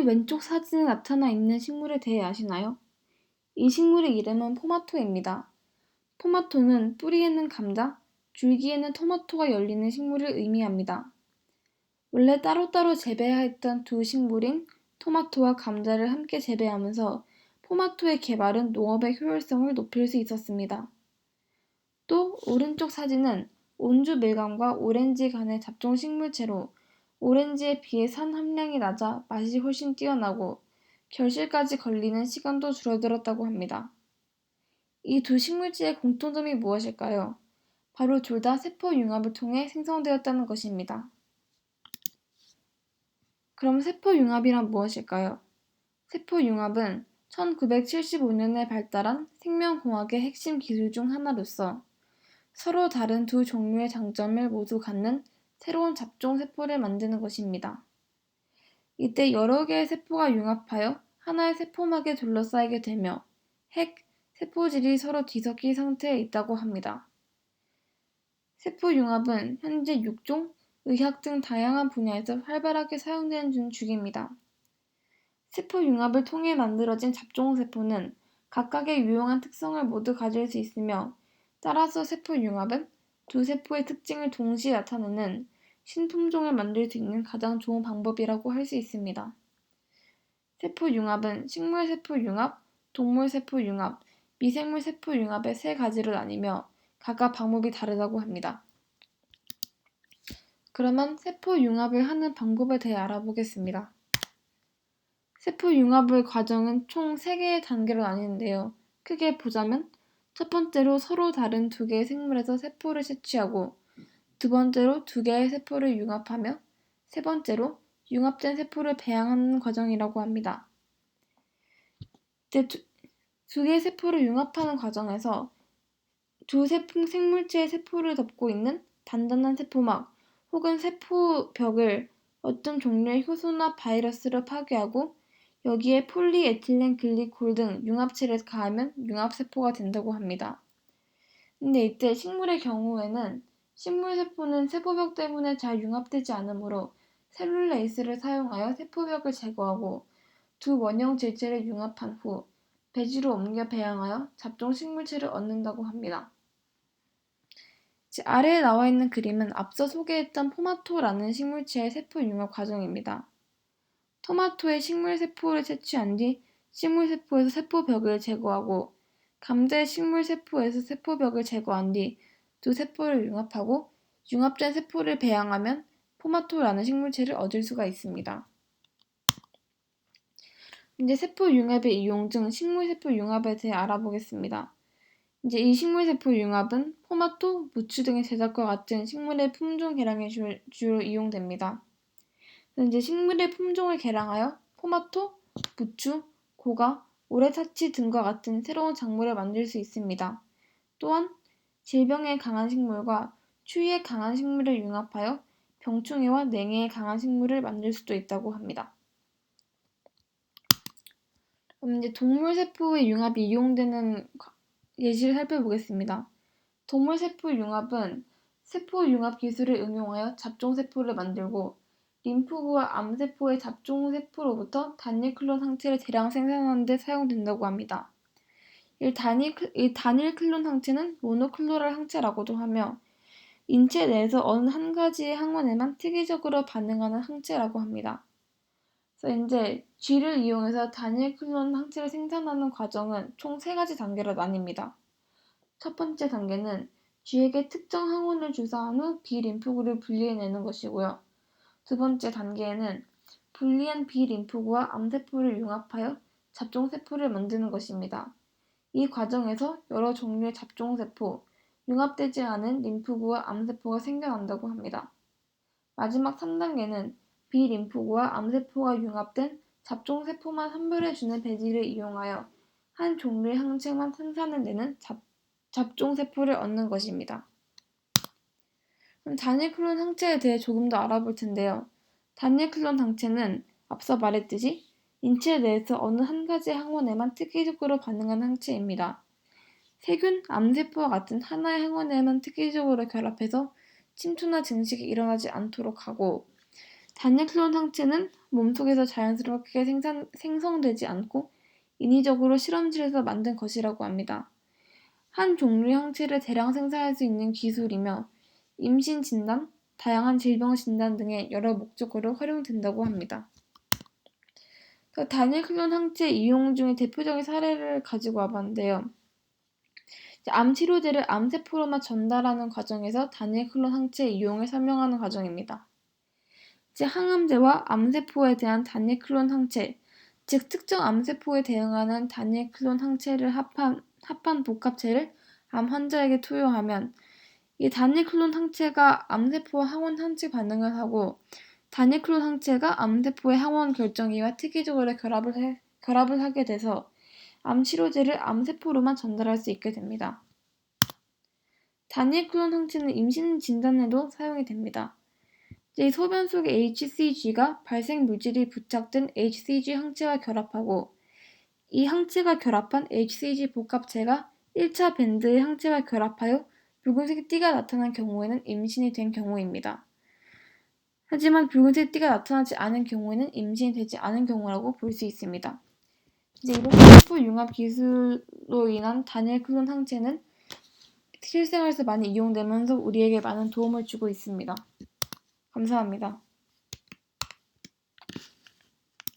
왼쪽 사진에 나타나 있는 식물에 대해 아시나요? 이 식물의 이름은 포마토입니다. 포마토는 뿌리에는 감자, 줄기에는 토마토가 열리는 식물을 의미합니다. 원래 따로따로 재배했던 두 식물인 토마토와 감자를 함께 재배하면서 포마토의 개발은 농업의 효율성을 높일 수 있었습니다. 또 오른쪽 사진은 온주 밀감과 오렌지 간의 잡종 식물체로 오렌지에 비해 산 함량이 낮아 맛이 훨씬 뛰어나고 결실까지 걸리는 시간도 줄어들었다고 합니다. 이 두 식물체의 공통점이 무엇일까요? 바로 둘 다 세포융합을 통해 생성되었다는 것입니다. 그럼 세포융합이란 무엇일까요? 세포융합은 1975년에 발달한 생명공학의 핵심 기술 중 하나로서 서로 다른 두 종류의 장점을 모두 갖는 새로운 잡종 세포를 만드는 것입니다. 이때 여러 개의 세포가 융합하여 하나의 세포막에 둘러싸이게 되며 세포질이 서로 뒤섞인 상태에 있다고 합니다. 세포융합은 현재 육종, 의학 등 다양한 분야에서 활발하게 사용되는 주기입니다. 세포융합을 통해 만들어진 잡종세포는 각각의 유용한 특성을 모두 가질 수 있으며 따라서 세포융합은 두 세포의 특징을 동시에 나타내는 신품종을 만들 수 있는 가장 좋은 방법이라고 할 수 있습니다. 세포융합은 식물세포융합, 동물세포융합, 미생물세포융합의 세 가지로 나뉘며 각각 방법이 다르다고 합니다. 그러면 세포융합을 하는 방법에 대해 알아보겠습니다. 세포융합의 과정은 총 3개의 단계로 나뉘는데요. 크게 보자면 첫 번째로 서로 다른 두 개의 생물에서 세포를 채취하고 두 번째로 두 개의 세포를 융합하며 세 번째로 융합된 세포를 배양하는 과정이라고 합니다. 두 개의 세포를 융합하는 과정에서 두 생물체의 세포를 덮고 있는 단단한 세포막 혹은 세포벽을 어떤 종류의 효소나 바이러스로 파괴하고 여기에 폴리에틸렌 글리콜 등 융합체를 가하면 융합세포가 된다고 합니다. 근데 이때 식물의 경우에는 식물세포는 세포벽 때문에 잘 융합되지 않으므로 셀룰레이스를 사용하여 세포벽을 제거하고 두 원형 질체를 융합한 후 배지로 옮겨 배양하여 잡종 식물체를 얻는다고 합니다. 아래에 나와 있는 그림은 앞서 소개했던 포마토라는 식물체의 세포 융합 과정입니다. 토마토의 식물세포를 채취한 뒤 식물세포에서 세포벽을 제거하고 감자의 식물세포에서 세포벽을 제거한 뒤 두 세포를 융합하고 융합된 세포를 배양하면 포마토라는 식물체를 얻을 수가 있습니다. 이제 세포융합의 이용 중 식물세포융합에 대해 알아보겠습니다. 이제 이 식물세포융합은 포마토, 무추 등의 제작과 같은 식물의 품종 개량에 주로 이용됩니다. 이제 식물의 품종을 개량하여 포마토, 부추, 고가, 오레타치 등과 같은 새로운 작물을 만들 수 있습니다. 또한 질병에 강한 식물과 추위에 강한 식물을 융합하여 병충해와 냉해에 강한 식물을 만들 수도 있다고 합니다. 그럼 이제 동물세포의 융합이 이용되는 예시를 살펴보겠습니다. 동물세포 융합은 세포융합 기술을 응용하여 잡종세포를 만들고 림프구와 암세포의 잡종세포로부터 단일 클론 항체를 대량 생산하는 데 사용된다고 합니다. 이 단일 클론 항체는 모노클로럴 항체라고도 하며 인체 내에서 어느 한 가지의 항원에만 특이적으로 반응하는 항체라고 합니다. 그래서 이제 G를 이용해서 단일 클론 항체를 생산하는 과정은 총 3가지 단계로 나뉩니다. 첫 번째 단계는 G에게 특정 항원을 주사한 후 B림프구를 분리해내는 것이고요. 두 번째 단계에는 분리한 B림프구와 암세포를 융합하여 잡종세포를 만드는 것입니다. 이 과정에서 여러 종류의 잡종세포, 융합되지 않은 림프구와 암세포가 생겨난다고 합니다. 마지막 3단계는 B림프구와 암세포가 융합된 잡종세포만 선별해주는 배지를 이용하여 한 종류의 항체만 생산해내는 잡종세포를 얻는 것입니다. 그럼 단일 클론 항체에 대해 조금 더 알아볼 텐데요. 단일 클론 항체는 앞서 말했듯이 인체 내에서 어느 한 가지 항원에만 특이적으로 반응하는 항체입니다. 세균, 암세포와 같은 하나의 항원에만 특이적으로 결합해서 침투나 증식이 일어나지 않도록 하고 단일 클론 항체는 몸속에서 자연스럽게 생성되지 않고 인위적으로 실험실에서 만든 것이라고 합니다. 한 종류의 항체를 대량 생산할 수 있는 기술이며 임신 진단, 다양한 질병 진단 등의 여러 목적으로 활용된다고 합니다. 단일 클론 항체 이용 중의 대표적인 사례를 가지고 와봤는데요. 암 치료제를 암세포로만 전달하는 과정에서 단일 클론 항체 이용을 설명하는 과정입니다. 즉 항암제와 암세포에 대한 단일 클론 항체, 즉 특정 암세포에 대응하는 단일 클론 항체를 합한 복합체를 암 환자에게 투여하면 이 단일 클론 항체가 암세포와 항원 항체 반응을 하고 단일 클론 항체가 암세포의 항원 결정기와 특이적으로 결합을 하게 돼서 암 치료제를 암세포로만 전달할 수 있게 됩니다. 단일 클론 항체는 임신 진단에도 사용이 됩니다. 이 소변 속의 HCG가 발생 물질이 부착된 HCG 항체와 결합하고 이 항체가 결합한 HCG 복합체가 1차 밴드의 항체와 결합하여 붉은색 띠가 나타난 경우에는 임신이 된 경우입니다. 하지만 붉은색 띠가 나타나지 않은 경우에는 임신이 되지 않은 경우라고 볼 수 있습니다. 이렇게 세포 융합 기술로 인한 단일 클론 항체는 실생활에서 많이 이용되면서 우리에게 많은 도움을 주고 있습니다. 감사합니다.